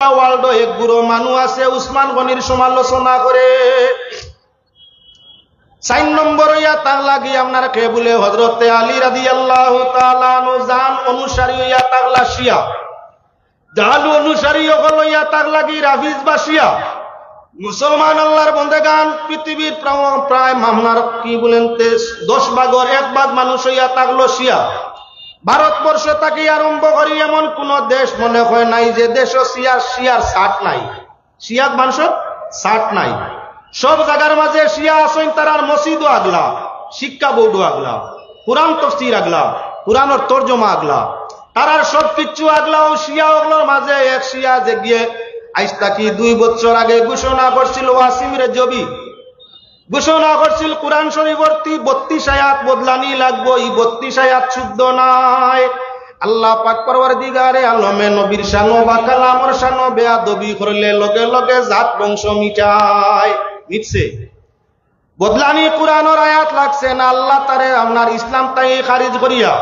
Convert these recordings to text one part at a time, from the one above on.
World এক গুরু মানুষ আছে উসমান গনির সমালোচনা করে। 4 নম্বর ইয়া তাক লাগি আপনার কে বলে হযরতে আলী রাদিয়াল্লাহু তাআলা আনহু জান অনুসারী ইয়া তাকলা শিয়া, জাল অনুসারী হলো ইয়া তাক লাগি রাফিজ বা শিয়া। মুসলমান আল্লাহর বন্দেগান পৃথিবীর প্রায় মামনার কি বলেন 10 ভাগের 1 ভাগ মানুষ ইয়া তাকলো শিয়া। ভারতবর্ষ থেকে আরম্ভ করি এমন কোন দেশ মনে হয় নাই যে দেশ শিয়ার ছাট নাই, শিয়ার মানুষের ছাট নাই। সব জায়গার মাঝে শিয়া আছেন, তারার মসজিদও আগলা, শিক্ষা বোর্ডও আগলা, কোরআন তাফসীর আগলা, কোরআনের তরজমা আগলা, তারার সব কিছু আগলা। ও শিয়া ওগুলোর মাঝে এক শিয়া যে গিয়ে আজ তাকি 2 বছর আগে ঘোষণা করছিল ওয়াসিম রেজবি ঘোষণা করছিল কোরআন শরীফের 32 আয়াত বদলানি লাগবো। এই 32 আয়াত শুদ্ধ নাই। আল্লাহ পাক পরওয়ারদিগারে আলমে নবীর শানো বা কালামর শানো বেয়াদবি করলে লগে লগে জাত বংশ মিটায় মিটছে। বদলানি কোরআনের আয়াত লাগছে না, আল্লাহ তারে আপনার ইসলাম তাই খারিজ করিয়া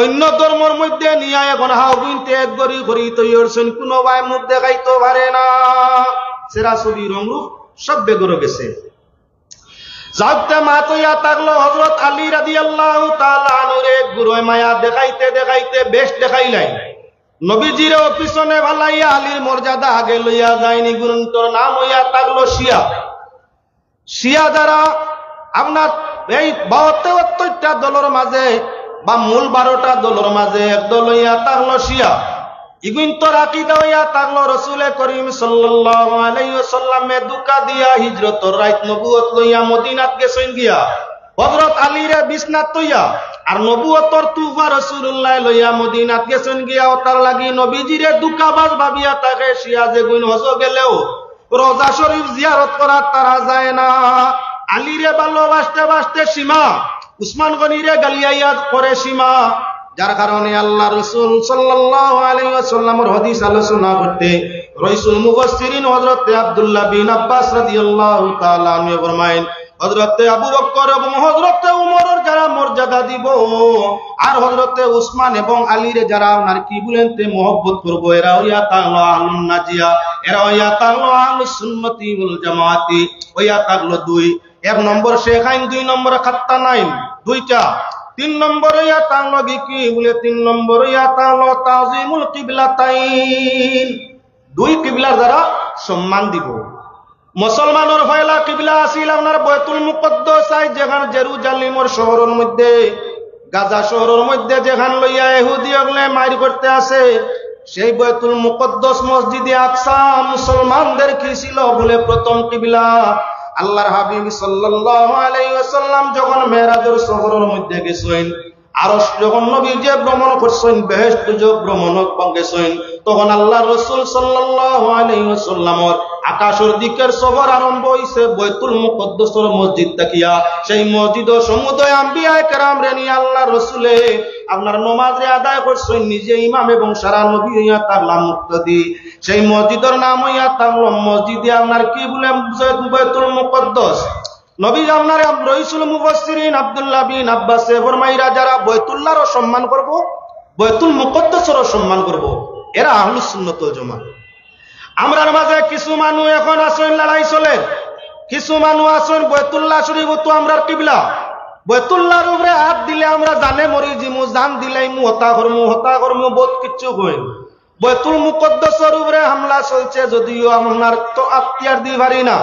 অন্য ধর্মের মধ্যে নিয়ে এখন হাও বিনতে এক গরি করি তৈরছেন, কোনো ভাই মুখ দেখাইতে পারে না। সেরা ছবি রংরূপ সব বেগরে গেছে। যাতে মাতইয়া থাকলো হযরত আলী রাদিয়াল্লাহু তাআলা আনহুরে গুরুয় মায়া দেখাইতে দেখাইতে বেশ দেখাইলাই। নবীজির পিছনে ভালাইয়া আলীর মর্যাদা আগে লইয়া যায়নি। গুরুন্তর নাম হইয়া থাকলো শিয়া। শিয়া যারা আপনার এই 72টা দলের মাঝে বা মূল 12টা দলের মাঝে এক দল হইয়া থাকলো শিয়া। ইগুন্তর আকীদা হইয়া থাকলো রাসূল করিম সাল্লাল্লাহু আলাইহি ওয়াসাল্লামে দুকা দিয়া হিজরতর রাত নবুয়ত লইয়া মদিনাত গেছেন গিয়া হযরত আলীরে বিছনাত তৈয়া আর নবুয়তর তুফা রাসূলুল্লাহ লইয়া মদিনাত গেছেন গিয়া। তার লাগি নবীজিরে দুকাবাজ ভাবিয়া তাকে শিয়া যে গুণ হজ গেলেও রোজা শরীফ জিয়ারত করা তারা যায় না। আলীরে ভালোবাসতে বাসতে সীমা, উসমান গনিরে গালিয়াইয়া করে সীমা। যার কারণে আল্লাহ রাসূল সাল্লাল্লাহু আলাইহি ওয়াসাল্লামের হাদিস আলোচনা করতে রাসূল মুফাসসিরিন হযরত আব্দুল্লাহ বিন আব্বাস রাদিয়াল্লাহু তাআলা আনহু ফরমায়েন, হযরত আবু বকর এবং হযরত উমরের যারা মর্যাদা দিব আর হযরত উসমান এবং আলীরে যারা আপনার কি বলেন তে মহব্বত করব, এরা হইয়া তাগলো আহলুন নাজিয়া, এরা হইয়া তাগলো আহলুস সুন্নতি ওয়াল জামাআতি। হইয়া তাগলো 2 1 নম্বর শেখাইন, 2 নম্বর খাত্তানাইন, 2টা। 3 নম্বর ইয়া তাগলো কি বলে 3 নম্বর ইয়া তাগলো তাযিমুল কিবলাতাইন। 2 কিবলার দ্বারা সম্মান দিব। মুসলমানের পয়লা কিবলা আছিল আপনার বাইতুল মুকদ্দাস, যেখানে জেরুজালেমের শহরের মধ্যে গাজা শহরের মধ্যে যেখানে লইয়া ইহুদি ওগলে মাইর করতে আছে, সেই বাইতুল মুকদ্দাস মসজিদে আকসা মুসলমানদের কি ছিল বলে প্রথম কিবলা। আল্লাহর হাবিব সাল্লাল্লাহু আলাইহি ওয়াসাল্লাম যখন মেরাজের শহরের মধ্যে গেছেন, আরশ যখন নবী যে ভ্রমণ করছেন, বেহেশত যে ভ্রমণ গেছেন, তখন আল্লাহর রাসূল সাল্লাল্লাহু আলাইহি ওয়াসাল্লামের আকাশের দিকের সফর আরম্ভ হইছে বাইতুল মুকদ্দাসের মসজিদ তাকিয়া। সেই মসজিদ ও সমুদয় আম্বিয়া কেরাম রে নিয়ে আল্লাহর রাসূলে আপনার নামাজ রে আদায় করছেন, নিজে ইমাম এবং সারা নবী হইয়া তাগলাম মুক্তাদি। সেই মসজিদের নাম হইয়া তাগলাম মসজিদে আপনার কি বলে বাইতুল মুকদ্দাস। নবী আপনার রাসূল মুফাসসিরিন আব্দুল্লাহ বিন আব্বাস ফরমাইরা যারা বাইতুল্লাহর সম্মান করব, বাইতুল মুকদ্দাসের সম্মান করব, এরা আহলুস সুন্নাত ওয়াল জামাত। আমরার মাঝে কিছু মানুষ এখন আছেন লড়াই চলে, কিছু মানুষ আছেন বাইতুল্লাহ শরীফ তো আমরার কিবলা, বাইতুল্লাহর উপরে হাত দিলে আমরা জানে মরি জিমু, জান দিলাই মু হতা করমু বহুত কিছু কই। বাইতুল মুকদ্দাসের উপরে হামলা চলছে, যদিও আপনার তো আত্মীয়ার দি পারি না,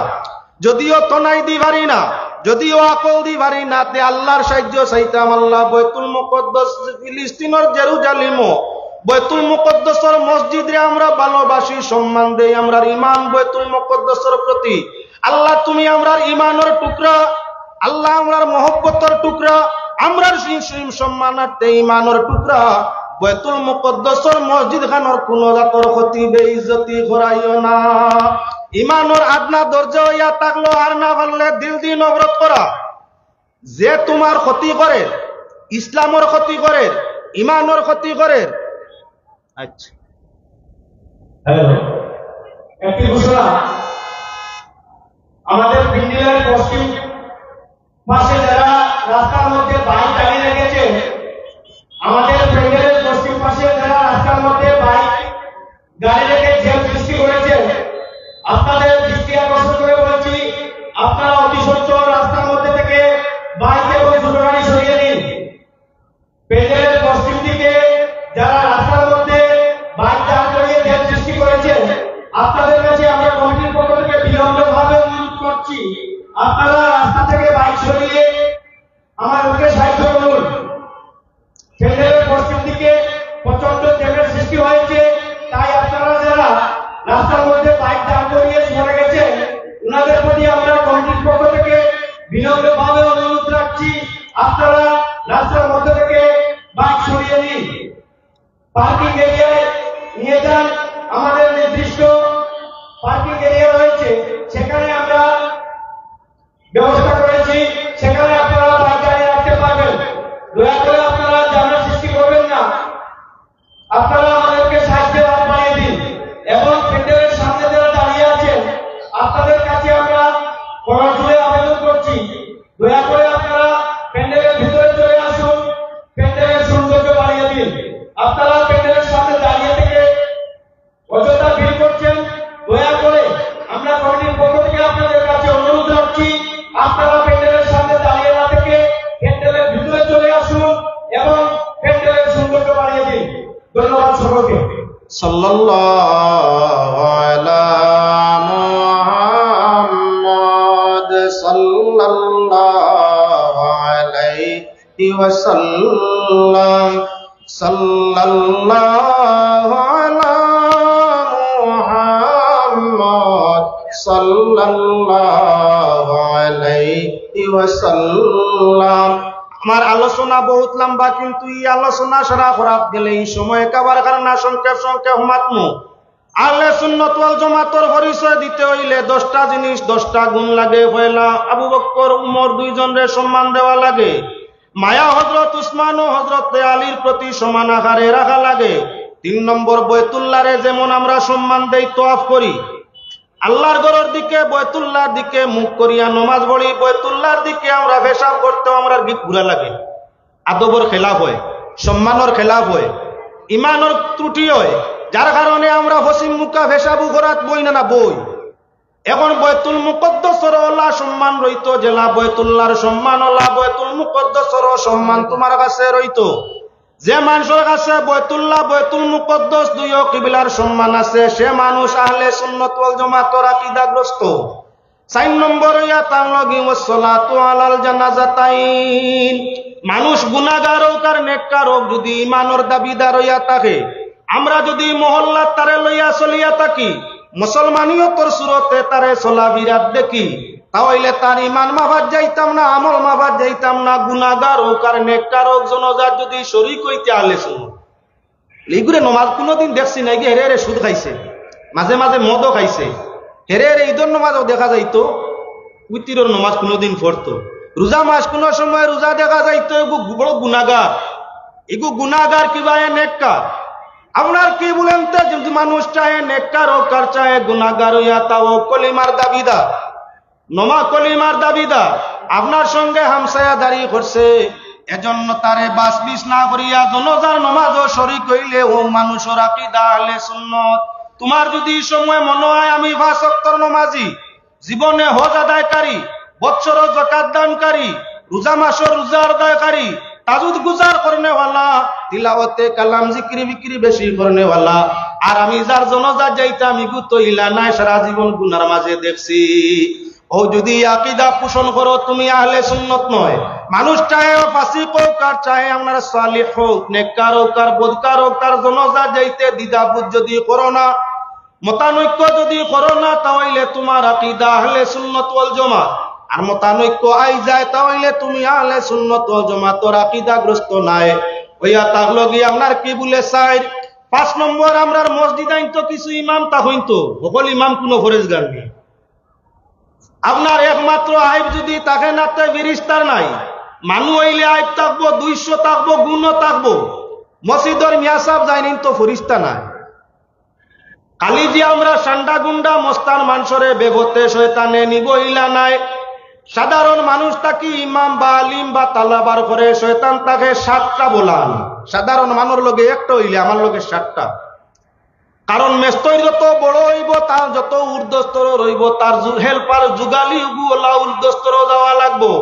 যদিও তনাই দি পারি না, যদিও আকল দি পারি না, তে আল্লাহর সাহায্য চাইতাম। আল্লাহ বাইতুল মুকদ্দাস ফিলিস্তিনের জেরুজালেম বাইতুল মুকদ্দাসের মসজিদে আমরা ভালোবাসি, সম্মান দেই, আমরার ঈমান বাইতুল মুকদ্দাসের প্রতি। আল্লাহ তুমি আমরার ঈমানের টুকরা, আল্লাহ আমরার মহব্বতের টুকরা, আমরার সম্মানার্থে ঈমানের টুকরা বাইতুল মুকদ্দাসের মসজিদ খানের কোন জাতর ক্ষতি বেইজ্জতি করাইও না। ঈমানের আদনা দরজা হইয়া থাকলো আর না পারলে দিল দিয়ে নবরত করা। যে তোমার ক্ষতি করে, ইসলামের ক্ষতি করে, ঈমানের ক্ষতি করে। আচ্ছা, একটি ঘোষণা, আমাদের বিল্ডিংয়ের পশ্চিম পাশে যারা রাস্তার মধ্যে বাইক চালিয়ে রেখেছে, আমাদের বিল্ডিংয়ের পশ্চিম পাশে যারা রাস্তার মধ্যে বাইক গাড়ি রেখে যে সৃষ্টি করে রাস্তার মধ্যে বাইক দাঁড় করিয়ে মরে গেছেন, ওনাদের প্রতি আমরা কমিটির পক্ষ থেকে বিনম্রভাবে অনুরোধ রাখছি, আপনারা রাস্তার মধ্যে থেকে বাইক সরিয়ে নিন, পার্কিং এরিয়ায় নিয়ে যান। আমাদের নির্দিষ্ট পার্কিং এরিয়া রয়েছে, সেখানে আমরা ব্যবস্থা করেছি, সেখানে আপনারা বাইক দাঁড়িয়ে রাখতে পারবেন। দয়া করে আপনারা ঝামেলা সৃষ্টি করবেন না, আপনারা আমাদেরকে সাহায্যের হাত বাড়িয়ে দিন। এবং প্যান্ডেলের সামনে যারা দাঁড়িয়ে আছেন, আপনাদের কাছে আমরা করজোড়ে আবেদন করছি, দয়া করে আপনারা প্যান্ডেলের ভিতরে চলে আসুন, প্যান্ডেলের সৌন্দর্য বাড়িয়ে দিন। আপনারা প্যান্ডেলের সামনে দাঁড়িয়ে থেকে অযথা ভিড় করছেন, দয়া করে আমরা কমিটির পক্ষ থেকে আপনাদের কাছে অনুরোধ রাখছি, আপনারা প্যান্ডেলের সামনে দাঁড়িয়ে না থেকে প্যান্ডেলের ভিতরে চলে আসুন এবং প্যান্ডেলের সৌন্দর্য বাড়িয়ে দিন। ধন্যবাদ সকলকে। সাল্লাল্লাহু আলা মুহাম্মদ সাল্লাল্লাহু আলাইহি ওয়াসাল্লাম। সাল্লাল্লাহু আলা মুহাম্মদ সাল্লাল্লাহু আলাইহি ওয়াসাল্লাম। আমার আলোচনা বহুত লম্বা, কিন্তু এই আলোচনা সারা খরাত গেলে এই সময় কাবার কারণে সংক্ষেপ মাতমু। আহলে সুন্নাত ওয়াল জামাতের পরিচয় দিতে হইলে 10টা জিনিস, 10টা গুণ লাগে। পয়লা, আবু বকর উমর দুইজনরে সম্মান দেওয়া লাগে। মায়া হযরত উসমান ও হযরত আলীর প্রতি সমান আকারে রাখা লাগে। 3 নম্বর, বাইতুল্লাহরে যেমন আমরা সম্মান দেই, তওয়াফ করি, আল্লাহর ঘরের দিকে বাইতুল্লাহর দিকে মুখ করিয়া নামাজ পড়ি, বাইতুল্লাহর দিকে আমরা পেশাব করতে আমরা গিট ঘুরা লাগে। আদবর খেলাফ হয়, সম্মানের খেলাফ হয়, ইমানের ত্রুটি হয়, যার কারণে আমরা পশ্চিম মুখা পেশাবু করাত বই না বই। এখন বাইতুল মুকদ্দাসের ওলা সম্মান রইতো, জেলা বাইতুল্লাহর সম্মান ওলা বাইতুল মুকদ্দাসের সম্মান তোমার কাছে রইতো। যে মানুষের কাছে বাইতুল্লাহ বাইতুল মুকদ্দাস দুইও কিবলার সম্মান আছে, সে মানুষ আহলে সুন্নাত ওয়াল জামাতের আকীদাগ্রস্ত। 4 নম্বর, ইয়া তানলগি ওয়াসসালাতু আলাল জানাজাতাইন। মানুষ গুনাহগার হোক আর নেককার হোক, যদি ইমানের দাবিদার হইয়া থাকে, আমরা যদি মহল্লার তারে লইয়া চলিয়া থাকি, মুসলমানিয়তর সুরতে তারে চলা বিরাট দেখি, তাহলে তার ইমান মাফাত যাইতাম না, আমল মাফাত যাইতাম না। গুনাহগার হোক আর নেককার হোক, জনজাত যদি শরীক হইতে আহলে সুন্নাত। এইগুলো নমাজ কোনোদিন দেখছি নাই, হেরে হেরে সুদ খাইছে, মাঝে মাঝে মদও খাইছে, হেরে হেরে ঈদের নমাজও দেখা যাইতো, উইতিরের নমাজ কোনোদিন পড়তো, রোজা মাস কোন সময় রোজা দেখা যাইতো। বড় গুনাহগার, এগু গুনাহগার কিবা নেককার। আপনার কি বলেন তো, যদি মানুষ চাহে নেককার হোক আর চাহে গুনাহগার হইয়া, তাও কলিমার দাবিদার, নমা কলিমার দাবিদার, আপনার সঙ্গে হামসায়া দাঁড়িয়ে করছে, এজন্য তারে বাস বিস না করিয়া জনজার নমাজও শরীক হইলে ও মানুষের আকীদা আহলে সুন্নাত। তোমার যদি সময় মনে হয় আমি 5 ওয়াক্তের নমাজি, জীবনে হজ আদায়কারী, বৎসর যাকাত দানকারী, রোজা মাসের রোজা আদায়কারী, তাজুদ গুজার করনে वाला, তিলাওয়াতে কালাম জিকির বিক্রি বেশি করনে वाला, আর আমি যার জনজাত যাইতাম ইগু তো ইলা নাই, সারা জীবন গুনার মাঝে দেখছি। ও যদি আকীদা পোষণ করো, তুমি আহলে সুন্নাত নয়। মানুষ চাহে ফাসিক হোক আর চাহে আপনার সালিহ হোক, নেককার হোক আর বদকার হোক, তার জনজাত যাইতে দ্বিধাবোধ যদি করো না, মতানৈক্য যদি করো না, তাহলে তোমার আকীদা আহলে সুন্নাত ওয়াল জামাত। আর মতানৈক্য আই যায়, তাহলে তুমি আহলে সুন্নাত ওয়াল জামাতের আকীদাগ্রস্ত নাই হইয়া তাহলে গিয়ে আপনার কি বলে চাই। 5 নম্বর, আমরার মসজিদ আইন তো কিছু ইমাম তা হইতো, সকল ইমাম কোনো ফরেজগার নেই। আপনার একমাত্র আইব যদি তাকে না, তাই ফেরেশতার নাই। মানুষ হইলে আইব থাকবো, 200 থাকবো, গুণও থাকবো। মসজিদের মিয়া সাহেব যায়নি তো ফেরেশতা নাই। কালি যে আমরা সান্ডা গুন্ডা মস্তান মানুষরে বেগতে শয়তানে নিব ইলা নাই। সাধারণ মানুষ তাকে ইমাম বা আলিম বা তালাবার করে, শয়তান তাকে 7টা বলান। সাধারণ মানুষ লগে একটা হইলে আমার লগে 7টা। কারণ মেস্তর যত বড় হইব, তার যত ঊর্ধ্বস্তর রইব, তার হেল্পার যুগালি উগুলা ঊর্ধ্বস্তর যাওয়া লাগবো।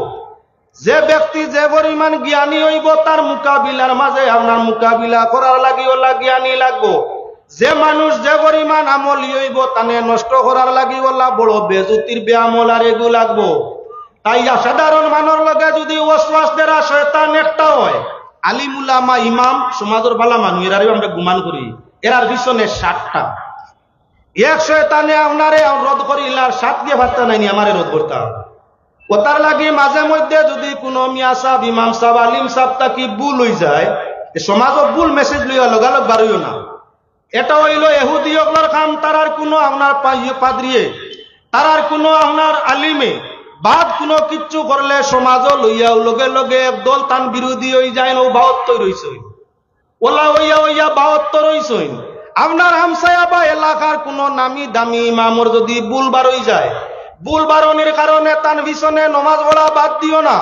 যে ব্যক্তি যে পরিমাণ জ্ঞানী হইব, তার মোকাবিলার মাঝে আপনার মোকাবিলা করার লাগি ওলা জ্ঞানী লাগবো। যে মানুষ যে পরিমাণ আমলি হইব, তানে নষ্ট করার লাগি ওলা বড় বেজুতির বেআমল আর এগু লাগবো। তাই সাধারণ মানুষের লগে যদি ওয়াসওয়াস দেরা শয়তান একটা হয়, আলিম উলামা ইমাম সমাজের ভালো মানুষ এরারে আমরা গুমান করি, এরার পিছনে 7টা। এক শয়তানে আপনারে রোধ করিলার সাত গিয়ে ভাবতা নাইনি আমারে রোধ করতাম। ওতার লাগি মাঝে মধ্যে যদি কোনো মিয়া সাহেব, ইমাম সাহেব, আলিম সাহেব তাকি ভুল হয়ে যায়, সমাজত ভুল মেসেজ লইয়া লগালগ বাড়িও না। এটা হইল এহুদি ওগুলোর কাম। তারার কোনো আপনার পাদ্রিয়ে, তারার কোনো আপনার আলিমে বাদ কোনো কিচ্ছু করলে সমাজও লইয়াও লগে লগে একদল তান বিরোধী হয়ে যায়। ও 72 রইছে, ওলা হইয়া হইয়া 72 রইছে। আপনার হামসায়া বা এলাকার কোন নামি দামি ইমামর যদি ভুল বার হয়ে যায়, ভুল বারণের কারণে তান পিছনে নমাজ পড়া বাদ দিও না।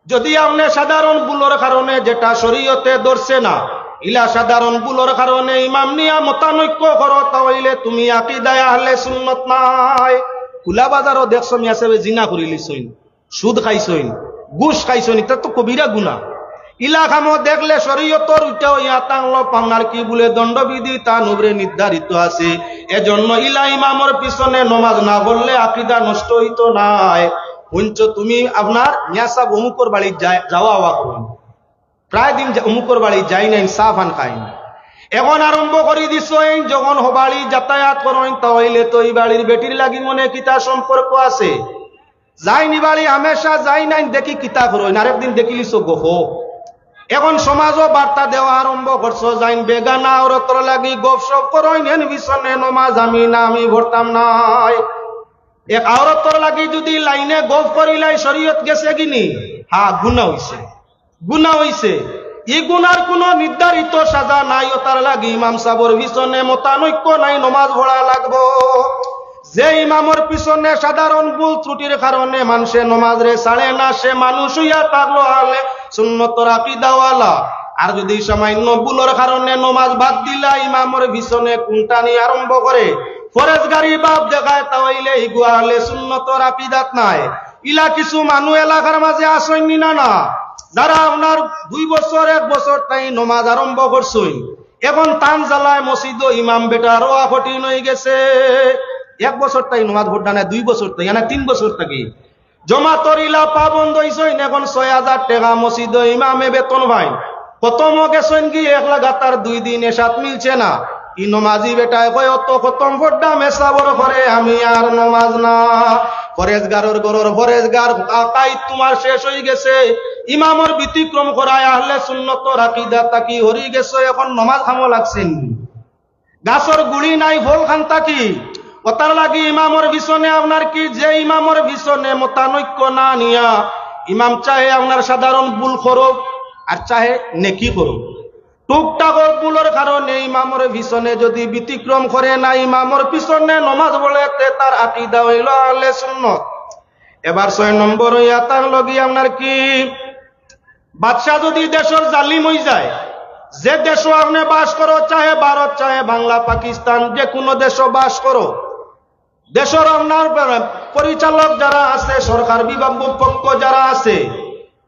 যদি আপনি সাধারণ ভুলের কারণে যেটা শরীয়তে ধরছে না, ইলা সাধারণ ভুলের কারণে ইমাম নিয়া মতানৈক্য করো, তাহলে তুমি আকীদায়ে আহলে সুন্নাত নাই। খোলা বাজারও দেখছো মিয়া সাহেব জিনা করি লিছইন, সুদ খাইছইন, ঘুষ খাইছইন, এটা তো কবিরা গুনাহ। ইলা কামো দেখলে শরীয়তর উঠাও ইয়া তাংলো পাওনার কি বলে দণ্ডবিধি তা নুবরে নির্ধারিত আছে। এজন্য ইলা ইমামর পিছনে নমাজ না পড়লে আকীদা নষ্ট হইতো নাই। হুঞ্চ তুমি আপনার মিয়া সাহেব অমুকর বাড়ি যাওয়া আওয়া করুন, প্রায় দিন অমুকর বাড়ি যাই নাই, চা ফান খাই না। এখন আরম্ভ করে দিছ যখন হবাড়ি যাতায়াত করেন, তাহলে তো এই বাড়ির বেটির লাগি মনে কিতা সম্পর্ক আছে। যাইনি বাড়ি হামেশা যাই নাই, দেখি কিতা করেন, আরেকদিন দেখিলিস গোহ। এখন সমাজও বার্তা দেওয়া আরম্ভ করছো, যাইন বেগানা ওরতর লাগি গপসপ করেন, হেন বিছনে নমাজ আমি না আমি ভরতাম নাই। এক আওরতর লাগি যদি লাইনে গপ করিলাই শরীয়ত গেছে কিনি, হ্যাঁ গুনাহ হইছে, গুনাহ হইছে। এই গুনার কোন নির্ধারিত সাজা নাই। ও তার লাগি ইমাম সাহেবের পিছনে মতানৈক্য নাই, নমাজ পড়া লাগবো। যে ইমামের পিছনে সাধারণ ভুল ত্রুটির কারণে মানুষে নমাজ রে ছাড়ে না, সে মানুষ হইয়া থাকলো আহলে সুন্নতর আকীদাওয়ালা। আর যদি সামান্য ভুলের কারণে নমাজ বাদ দিলা ইমামের পিছনে কোনটা নিয়ে আরম্ভ করে ফরেজগারি বাপ দেখায়, তাহলে ইগু আহলে সুন্নতর আকীদাত নাই। ইলা কিছু মানুষ এলাকার মাঝে আসেননি না না, যারা আপনার 2 বছর 1 বছর তাই নমাজ আরম্ভ করছই। এখন তান জ্বালায় মসজিদ ইমাম বেটা রোয়া কঠিন হয়ে গেছে। 1 বছর তাই নমাজ ভোটটা নেয়, 2 বছর তাই না 3 বছর থাকি জমা তরিলা পা বন্ধ হয়েছেন। এখন 6000 টাকা মসজিদ ইমামে বেতন ভাই, খতম গেছেন কি 1 লাগাতার 2 দিন এসাত মিলছে না। ই নমাজি বেটায় কয় অত খতম ভোটটা মেসাবর করে আমি আর নমাজ না। ফরেজগারের গরর ফরেজগার আকাই তোমার শেষ হয়ে গেছে, ইমামর ব্যতিক্রম করায় আহলে সুন্নতর আকীদা তাকি হরি গেছে। এখন নমাজ খামো লাগছেন, গাছর গুড়ি নাই ফল খান তাকি। ওতার লাগি ইমামর পিছনে আপনার কি, যে ইমামর পিছনে মতানৈক্য না নিয়া ইমাম চাহে আপনার সাধারণ ভুল করুক আর চাহে নেকি করুক, টুকটাক ভুলের কারণে ইমামর পিছনে যদি ব্যতিক্রম করে না, ইমামর পিছনে নমাজ পড়েতে তার আকীদা হইল আহলে সুন্নাত। এবার 6 নম্বর হইয়া তার লগি আপনার কি, বাদশা যদি দেশের জালিম হয়ে যায়, যে দেশ আপনি বাস করো, চাহে ভারত চাহে বাংলা পাকিস্তান, যে কোনো দেশ বাস করো, দেশের আপনার পরিচালক যারা আছে, সরকার বিভাগ পক্ষ যারা আছে,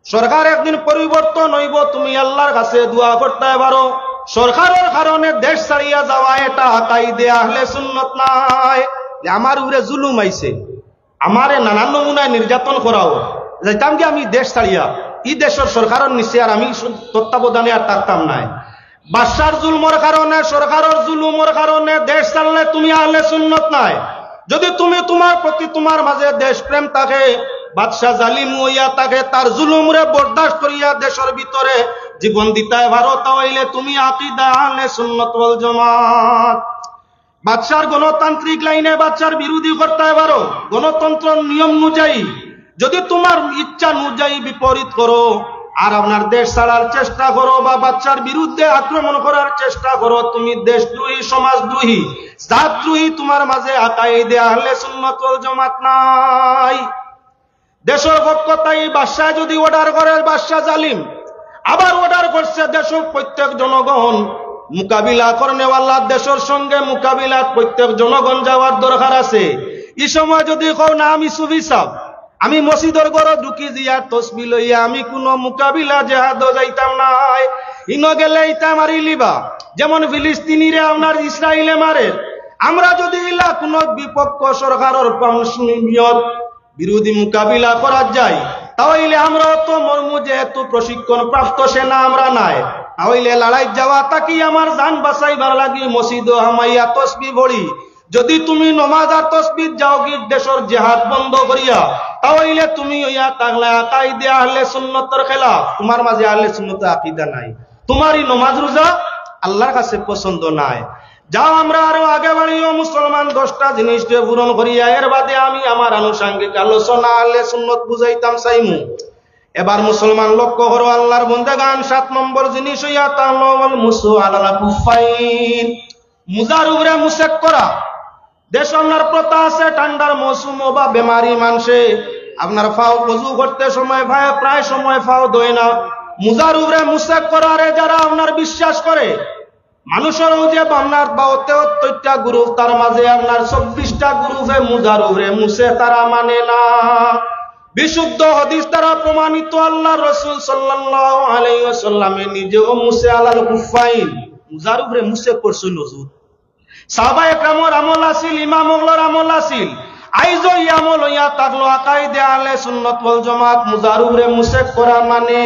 সরকার একদিন পরিবর্তন হইব, তুমি আল্লাহর কাছে দোয়া করতে পারো। সরকারের কারণে দেশ ছাড়িয়া যাওয়া এটা আকাইদে আহলে সুন্নাত নাই। আমার উপরে জুলুম আইছে, আমারে নানান নমুনায় নির্যাতন করাও, যাইতাম কি আমি দেশ ছাড়িয়া এই দেশের সরকারের নিচে আর আমি তত্ত্বাবধানে আর থাকতাম নাই। বাদশার জুলুমের কারণে, সরকারের জুলুমের কারণে দেশ ছাড়লে তুমি আহলে সুন্নাত নাই। যদি তুমি তোমার প্রতি তোমার মাঝে দেশ প্রেম থাকে, বাদশাহ জালিম হইয়া থাকে, তার জুলুমরে বরদাস্ত করিয়া দেশের ভিতরে জীবন দিতে পারো, তাহলে তুমি আকীদা আহলে সুন্নাত ওয়াল জামাত। বাদশার গণতান্ত্রিক লাইনে বাদশার বিরোধী করতে পারো, গণতন্ত্র নিয়ম অনুযায়ী। যদি তোমার ইচ্ছা অনুযায়ী বিপরীত করো আর আপনার দেশ ছাড়ার চেষ্টা করো বা বাদশার বিরুদ্ধে আক্রমণ করার চেষ্টা করো, তুমি দেশদ্রোহী, সমাজদ্রোহী, জাতদ্রোহী। তোমার মাঝে আকাইদে আহলে সুন্নাত ওয়াল জামাত নাই। দেশের পক্ষ তাই বাদশাহ যদি অর্ডার করে, বাদশাহ জালিম আবার অর্ডার করছে দেশের প্রত্যেক জনগণ মোকাবিলা করেনেওয়ালা, দেশের সঙ্গে মোকাবিলা প্রত্যেক জনগণ যাওয়ার দরকার আছে। এই সময় যদি কও না আমি সুফি সাহেব, আমি মসজিদের ঘরে ঢুকি দিয়া তসবিহ লইয়া আমি কোন মোকাবিলা জেহাদ যাইতাম নাই, ইন গেলে ইটা মারি লিবা, যেমন ফিলিস্তিনিরে আপনার ইসরায়েলে মারে। আমরা যদি ইলা কোন বিপক্ষ সরকারের বিরোধী মোকাবিলা করা যায়, তাহলে আমরা তো মর্মু যেহেতু প্রশিক্ষণ প্রাপ্ত সেনা আমরা নাই, তাহলে লড়াই যাওয়া তাকি আমার জান বাঁচাইবার লাগি মসজিদ হামাইয়া তসবিহ পড়ি, যদি তুমি নমাজ আর তাসবিহ যাও কি দেশের জিহাদ বন্ধ করিয়া, তাহলে তুমি ইয়া তাগলা আকাইদে আহলে সুন্নতের খেলাফ। তোমার মাঝে আহলে সুন্নতের আকীদা নাই, তোমারই নমাজ রোজা আল্লাহর কাছে পছন্দ নাই। যাও আমরা আরো আগে বাড়িও মুসলমান 10টা জিনিসকে পূরণ করিয়া এর বাদে আমি আমার আনুষঙ্গিক আলোচনা আহলে সুন্নত বুঝাইতাম চাইমু। এবার মুসলমান লক্ষ্য করো আল্লাহর বান্দাগান 7 নম্বর জিনিস হইয়া তাওয়াল মুসু আলাল কুফাইন, মুজার উপরে মুসাক করা। দেশ আপনার প্রথা আছে ঠান্ডার মৌসুম বা বেমারি মানুষে আপনার ফাও ওযু করতে সময় প্রায় সময় ফাও দই না, মুজার উপরে মুসাক করারে যারা আপনার বিশ্বাস করে, মানুষের যে আপনার 73টা গ্রুপ তার মাঝে আপনার 24টা গ্রুপে মুজার উপরে মুসে তারা মানে না। বিশুদ্ধ হাদিস দ্বারা প্রমাণিত আল্লাহ রাসূল সাল্লাল্লাহু আলাইহি ওয়াসাল্লামে নিজেও মুসে আলাল কুফাইন, মুজার উপরে মুসে করছেন হুজুর। সাহাবায়ে কেরামের আমল আছিল, ইমামগুলোর আমল আছিল। আইজো এই আমল হইয়া থাকলো আকাইদে আহলে সুন্নাত ওয়াল জামাত মুজার উপরে মুসে করা মানে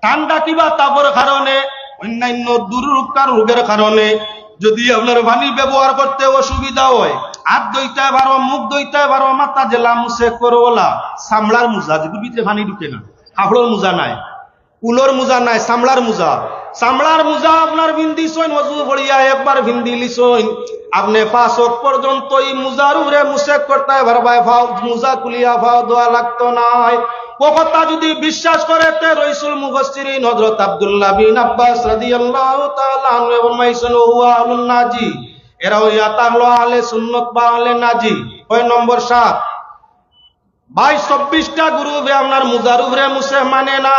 ঠান্ডা কিবা তাপর কারণে, অন্যান্য দুর্রোগকার রোগের কারণে যদি আপনার পানি ব্যবহার করতে অসুবিধা হয়, হাত ধুইতে পারো, মুখ ধুইতে পারো, মাথা জেলা মুছে করোলা, চামড়ার মোজা যদি ভিতরে পানি ঢুকে না, কাপড়ের মোজা নাই, উলোর মোজা নাই, চামড়ার মোজা। চামড়ার মোজা আপনার ভিন্দি সইন ওযু করিয়া একবার ভিন্দি লিসইন, আপনি 5 ওয়াক্ত পর্যন্ত এই মোজার উপরে মুছে করতে পারবাই, ফাও মোজা কুলিয়া ফাও দোয়া লাগতো নাই। ও কথা যদি বিশ্বাস করে তে রাসূল মুফাসসিরিন হযরত আব্দুল্লাহ বিন আব্বাস রাদিয়াল্লাহু তাআলা আনহু ফরমাইছেন হুয়া আলুন নাজি, এরা হইয়া তাহলো আহলে সুন্নাত বা আহলে নাজি। 6 নম্বর 7 22-24টা গ্রুপে আপনার মুজার উপরে মুছে মানে না।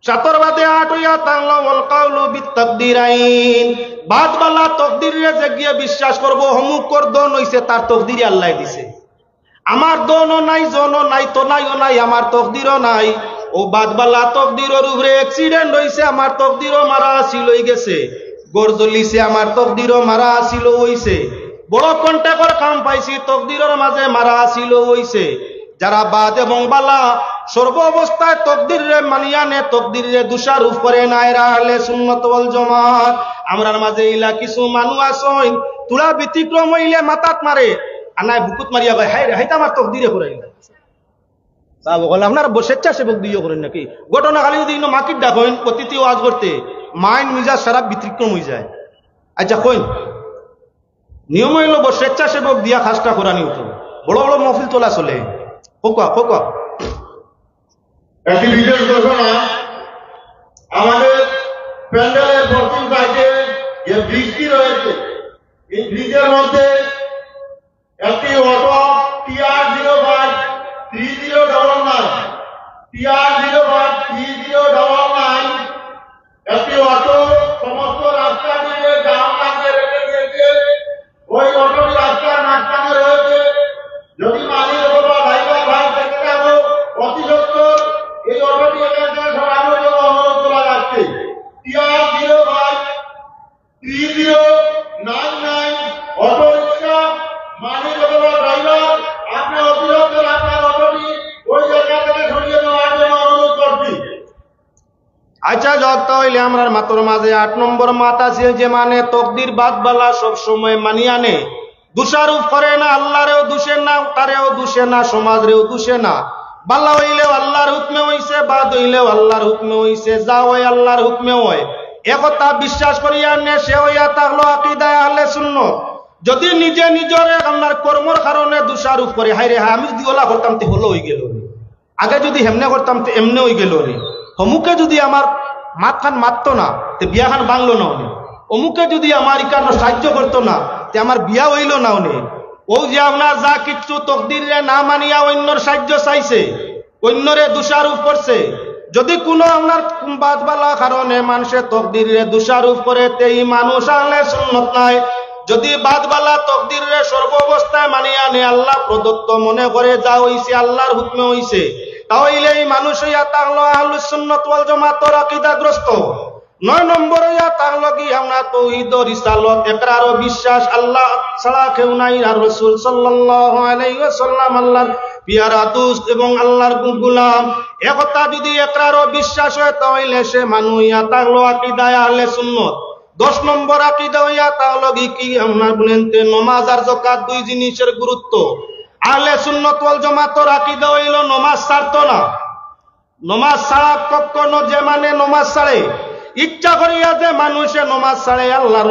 7 বাদে 8 হইয়া তাহলো ওয়াল কাউলু বিত তাকদিরাইন, বাদ বালা তাকদীরে যে গিয়ে বিশ্বাস করব হমুক কর দন হইছে তার তাকদীরে আল্লাহ দিছে, আমার দনও নাই জনও নাই তো নাইও নাই, আমার তকদিরও নাই। ও বাদবালা তকদিরের উপরে অ্যাক্সিডেন্ট হইছে, আমার তকদিরও মারা আসিল হই গেছে, গড় জ্বলিছে, আমার তকদিরও মারা আসিল হইছে, বড় কন্টাকর কাম পাইছি, তকদিরের মাঝে মারা আসিল হইছে। যারা বাদ এবং বালা সর্ব অবস্থায় তকদিরে মানিয়া নে, তকদিরে দোষারোপ করে না, এরা আহলে সুন্নাত ওয়াল জামাত। আমরার মাঝে ইলা কিছু মানুষ আছেন তুলা ব্যতিক্রম হইলে মাথাত মারে, আনায় বুকুত মারিয়া কয় হাই রে হাইতা আমার তকদিরে করাই না। সাহেব বলে আপনারা স্বেচ্ছাসেবক দিয়ে করেন নাকি? ঘটনা খালি যদি মাকির ডাকেন অতিথি ওয়াজ করতে মাইন্ড মিজাজ সারা ব্যতিক্রম হয়ে যায়। আচ্ছা কইন নিয়ম হইল স্বেচ্ছাসেবক দিয়া খাসটা করানি হতো, বড় বড় মহফিল তোলা চলে। কোকা কোকা একটি বিশেষ ঘোষণা, আমাদের প্যান্ডেলের পশ্চিম সাইডে যে ব্রিজটি রয়েছে, এই ব্রিজের মধ্যে একটি অটো TR-05-3099 TR-05-3099 একটি অটো সমস্ত রাস্তা দিয়ে জাম লাগিয়ে রেখে দিয়েছে। ওই অটোটি রাস্তার মাঝখানে রয়েছে। যদি মালিক অথবা ড্রাইভার ভাই থেকে থাকো অতি সত্তর এই অটোটি এখান থেকে সরানোর জন্য অনুরোধ করা যাচ্ছে। TR-05-3099 অটো রিক্সা মালিক অথবা ড্রাইভার, আপনি অতি সত্তর আপনার অটোটি ওই জায়গা থেকে সরিয়ে নেওয়ার জন্য অনুরোধ করছি। আচ্ছা যত হইলে আমরা মাতর মাঝে 8 নম্বর মাত আছে যে মানে তকদির বাদ বালা সব সময় মানিয়া নে, দোষারোপ করে না, আল্লাহরেও দোষে না, তারেও দোষে না, সমাজরেও দোষে না। বালা হইলেও আল্লাহর হুকমে হইছে, বাদ হইলেও আল্লাহর হুকমে হইছে, যা হয় আল্লাহর হুকমে হয়, একথা বিশ্বাস করিয়া নে, সে হইয়া থাকলো আকীদায়ে আহলে সুন্নাত। যদি নিজে নিজের আপনার কর্মর কারণে দোষারোপ করে, হাই রে আমি যদি ওলা করতাম তে হলো হয়ে গেল, আগে যদি হেমনে করতাম তে এমনে হয়ে গেল, অমুকে যদি আমার মাতখান মারতো না তে বিয়াখান ভাঙলো না, অমুকে যদি আমার ইকান্ন সাহায্য করতো না তে আমার বিয়া হইল না। ও যে আপনার যা কিচ্ছু তকদিরে না মানিয়া অন্যর সাহায্য চাইছে, অন্যরে দোষারোপ করছে। যদি কোনো আপনার বাদবালা কারণে মানুষের তকদিরে দোষারোপ করে তে এই মানুষ আহলে সুন্নাত নাই। যদি বাদবালা তকদিরে সর্ব অবস্থায় মানিয়া নে, আল্লাহ প্রদত্ত মনে করে যা হইছে আল্লাহর হুকমে হইছে, তাহলে এই মানুষ হইয়া তাহলো আহলুস সুন্নাত ওয়াল জামাতের আকীদাগ্রস্ত। 9 নম্বর হইয়া তাহলো কি আমরা তাওহীদ রিসালাত ইকরার ও বিশ্বাস, আল্লাহ ছাড়া কেউ নাই, আর রাসূল সাল্লাল্লাহু আলাইহি ওয়াসাল্লাম আল্লাহর পিয়ারা দোস্ত এবং আল্লাহর গোলাম। একথা যদি ইকরার ও বিশ্বাস হয় তাহলে সে মানুষ হইয়া তাহলো আকীদায়ে আহলে সুন্নাত। 10 নম্বর আকীদা হইয়া তাহলে কি আমরা বলেন তে নামাজ আর যাকাত দুই জিনিসের গুরুত্ব। আহলে সুন্নাত ওয়াল জামাতের আকীদা হইল নামাজ ছাড়তো না, নামাজ ছাড়া কখনো যে মানে নামাজ ছাড়ে, ইচ্ছা করিয়া যে মানুষে নামাজ ছাড়ে আল্লাহর